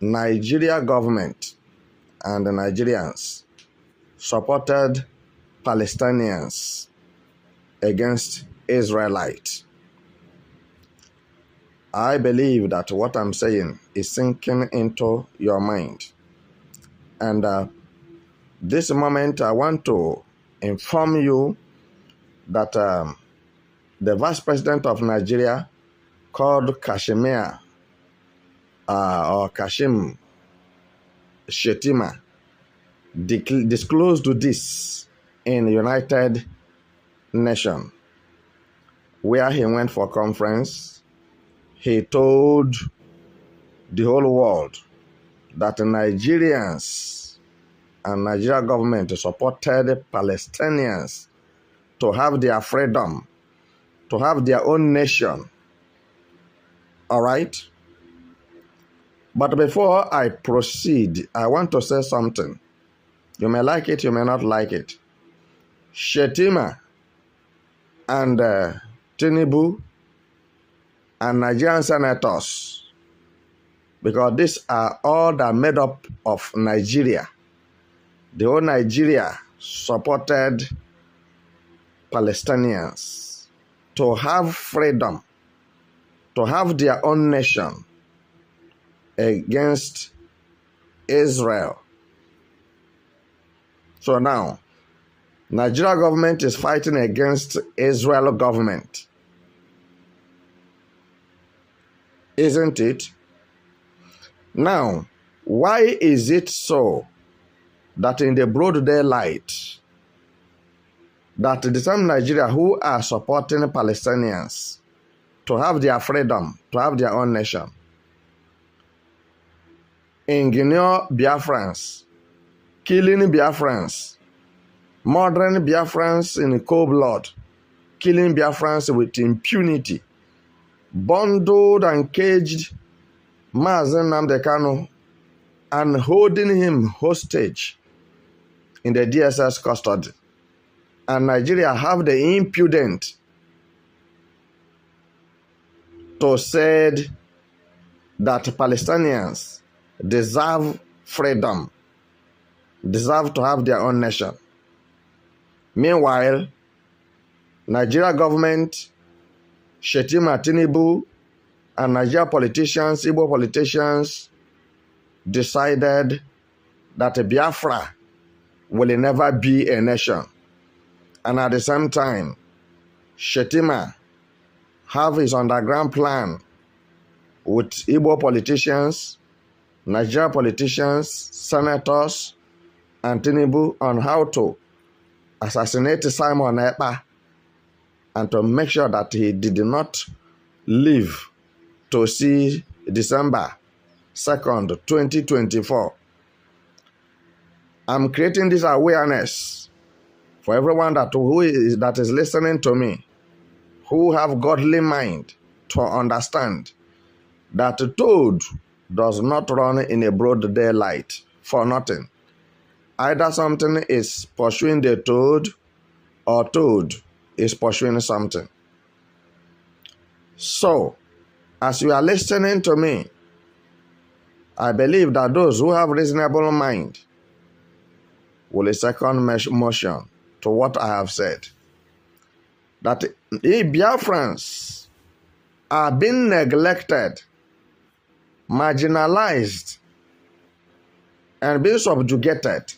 Nigeria government and the Nigerians supported Palestinians against Israelites. I believe that what I'm saying is sinking into your mind. And this moment, I want to inform you that the Vice President of Nigeria, called Kashmir or Kashim Shettima, disclosed this in the United Nations, where he went for conference. He told the whole world that Nigerians and Nigeria government supported Palestinians to have their freedom, to have their own nation. All right? But before I proceed, I want to say something. You may like it, you may not like it. Shettima and Tinubu and Nigerian senators, because these are all that made up of Nigeria. The whole Nigeria supported Palestinians to have freedom, to have their own nation against Israel. So now, Nigeria government is fighting against Israel government. Isn't it? Now, why is it so that in the broad daylight, that the same Nigeria who are supporting Palestinians to have their freedom, to have their own nation, in Guinea, Biafrans, killing Biafrans, murdering Biafrans in cold blood, killing Biafrans with impunity, bundled and caged Mazen Nnamdi Kanu and holding him hostage in the DSS custody. And Nigeria have the impudence to say that Palestinians deserve freedom, deserve to have their own nation. Meanwhile, Nigeria government, Shettima, Tinubu, and Nigeria politicians, Igbo politicians, decided that Biafra will never be a nation. And at the same time, Shettima have his underground plan with Igbo politicians, Nigeria politicians, senators, and Tinubu on how to assassinate Simon Ekpa and to make sure that he did not live to see December 2nd, 2024. I'm creating this awareness for everyone that is listening to me, who have godly mind to understand that a toad does not run in a broad daylight for nothing. Either something is pursuing the toad or toad is pursuing something. So, as you are listening to me, I believe that those who have reasonable mind will second motion to what I have said. That the Biafrans are being neglected, marginalized, and being subjugated.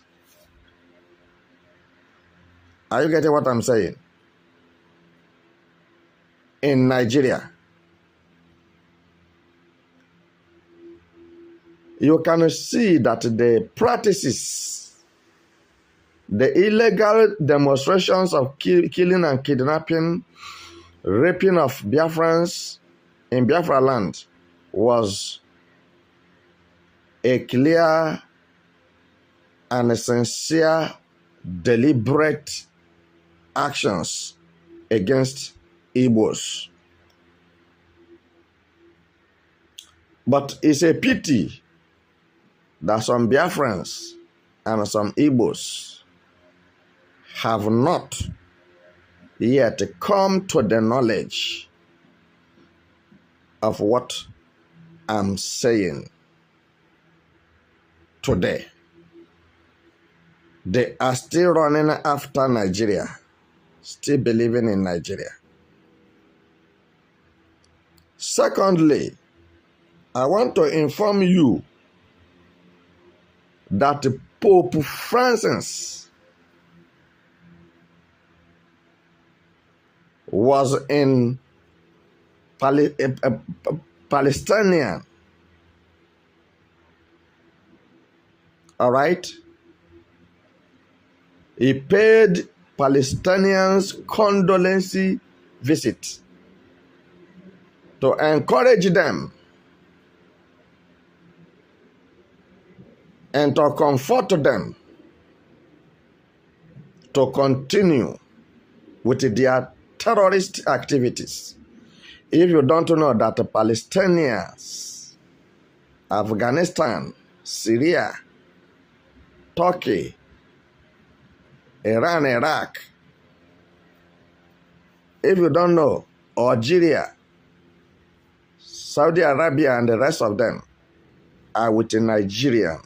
Are you getting what I'm saying? In Nigeria, you can see that the practices, the illegal demonstrations of killing and kidnapping, raping of Biafrans in Biafra land was a clear and a sincere, deliberate actions against Igbos. But it's a pity that some Biafrans and some Igbos have not yet come to the knowledge of what I'm saying today. They are still running after Nigeria, still believing in Nigeria. Secondly, I want to inform you that Pope Francis was in Palestinian. All right? He paid Palestinians condolence visit to encourage them and to comfort them to continue with their terrorist activities. If you don't know that the Palestinians, Afghanistan, Syria, Turkey, Iran, Iraq, if you don't know, Algeria, Saudi Arabia, and the rest of them are with Nigeria.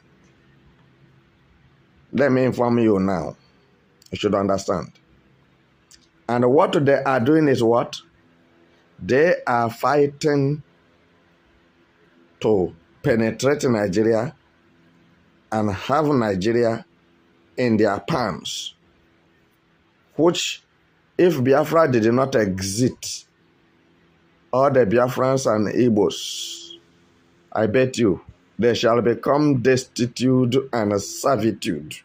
Let me inform you now. You should understand. And what they are doing is what? They are fighting to penetrate Nigeria and have Nigeria in their palms. Which, if Biafra did not exist, all the Biafrans and Igbos, I bet you, they shall become destitute and servitude.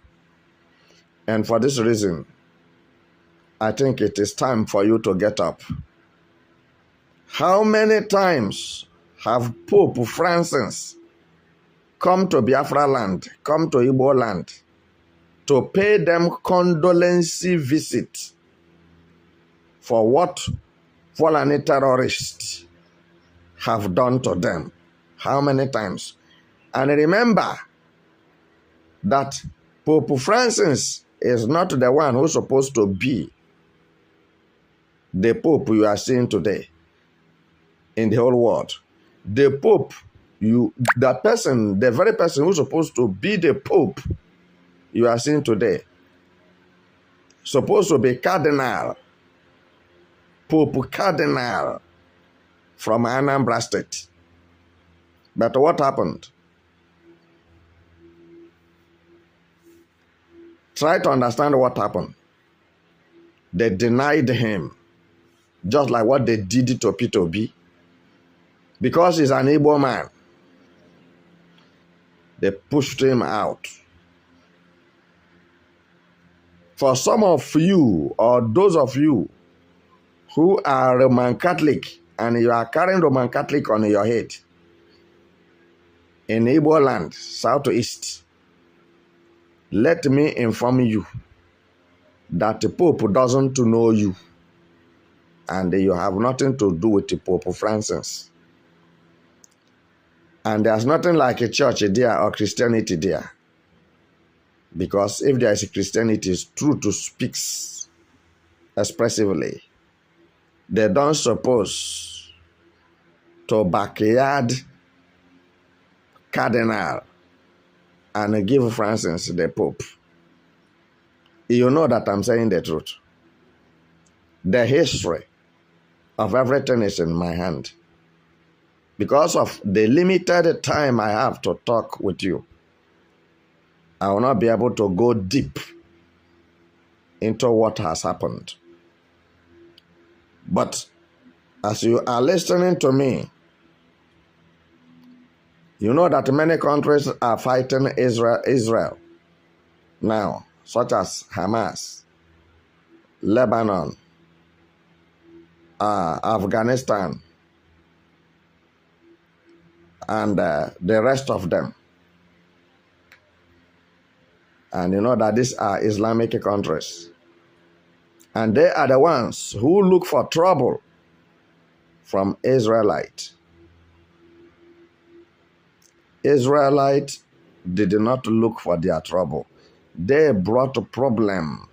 And for this reason, I think it is time for you to get up. How many times have Pope Francis come to Biafra land, come to Igbo land, to pay them condolence visit for what Fulani terrorists have done to them? How many times? And remember that Pope Francis is not the one who's supposed to be the Pope you are seeing today in the whole world. The Pope, the very person who's supposed to be the Pope you are seeing today, supposed to be Cardinal, Pope Cardinal from Anambra State. But what happened? Try to understand what happened. They denied him, just like what they did to Peter Obi. Because he's an Igbo man, they pushed him out. For some of you, or those of you who are Roman Catholic and you are carrying Roman Catholic on your head, in Igbo land, southeast, let me inform you that the Pope doesn't know you, and you have nothing to do with the Pope Francis. And there's nothing like a church there or Christianity there. Because if there is a Christianity, it's true to speak expressively. They don't suppose to backyard Cardinal and give Francis the Pope. You know that I'm saying the truth. The history of everything is in my hand. Because of the limited time I have to talk with you, I will not be able to go deep into what has happened. But as you are listening to me, you know that many countries are fighting Israel now, such as Hamas, Lebanon, Afghanistan, and the rest of them. And you know that these are Islamic countries. And they are the ones who look for trouble from Israelites. Israelites did not look for their trouble. They brought problem.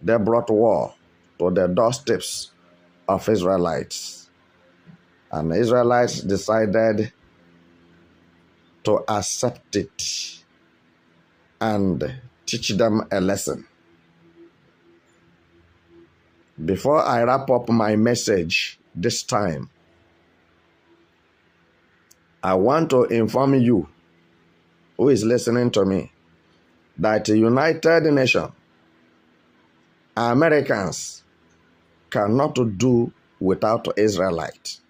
They brought war to the doorsteps of Israelites. And the Israelites decided to accept it and teach them a lesson. Before I wrap up my message this time, I want to inform you who is listening to me that the United Nations, Americans cannot do without Israelites.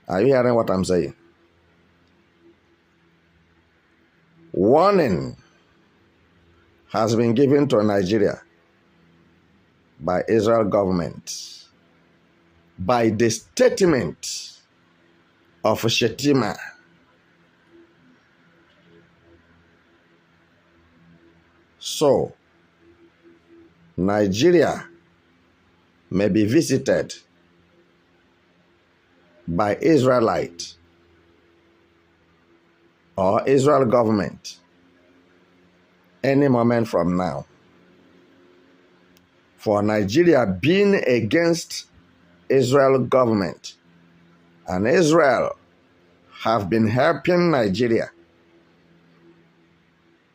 Are you hearing what I'm saying? Warning has been given to Nigeria by Israel government by the statement of Shetima. So, Nigeria may be visited by Israelite or Israel government any moment from now. For Nigeria being against Israel government, and Israel have been helping Nigeria.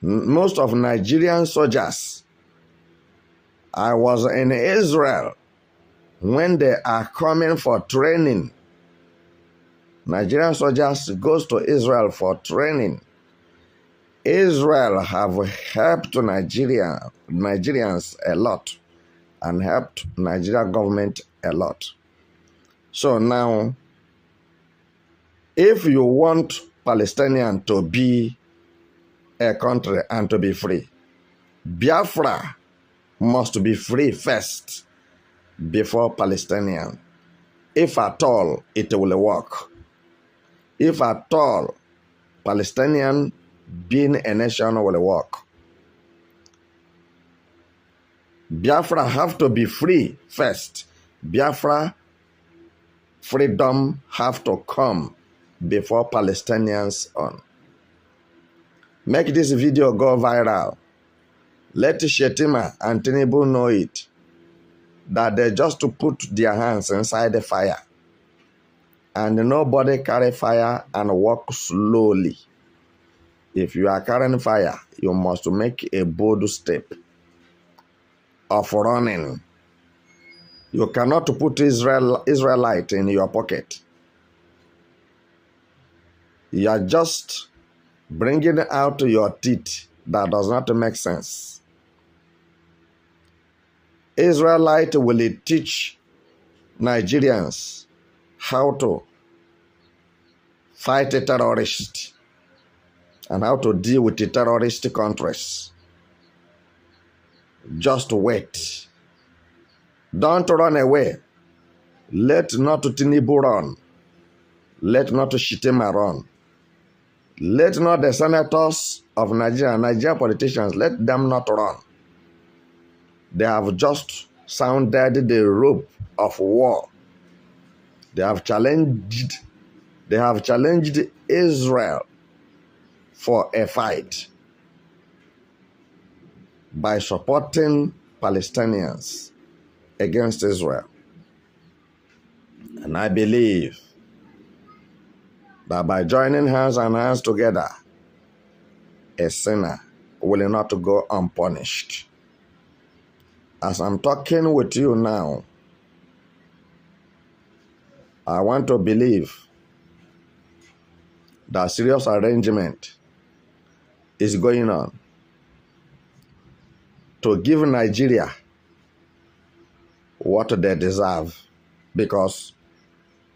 Most of Nigerian soldiers, I was in Israel when they are coming for training. Nigerian soldiers goes to Israel for training. Israel have helped Nigerians a lot and helped Nigeria government a lot. So now, if you want Palestinian to be a country and to be free, Biafra must be free first before Palestinian. If at all it will work. If at all Palestinian being a nation will work. Biafra have to be free first. Biafra freedom have to come before Palestinians on. Make this video go viral. Let Shetima and Tinubu know it. That they just to put their hands inside the fire. And nobody carry fire and walk slowly. If you are carrying fire, you must make a bold step of running. You cannot put Israelite in your pocket. You are just bringing out your teeth. That does not make sense. Israelite will teach Nigerians how to fight a terrorist and how to deal with the terrorist countries. Just wait. Don't run away. Let not Tinubu run. Let not Shetima run. Let not the senators of Nigeria, Nigerian politicians, let them not run. They have just sounded the rope of war. They have challenged Israel for a fight by supporting Palestinians against Israel. And I believe that by joining hands and hands together, a sinner will not go unpunished. As I'm talking with you now, I want to believe that serious arrangement is going on to give Nigeria what they deserve, because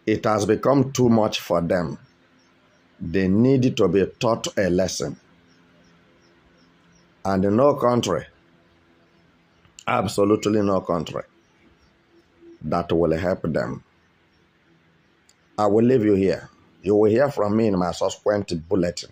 it has become too much for them. They need to be taught a lesson. And no country, absolutely no country, that will help them. I will leave you here. You will hear from me in my subsequent bulletin.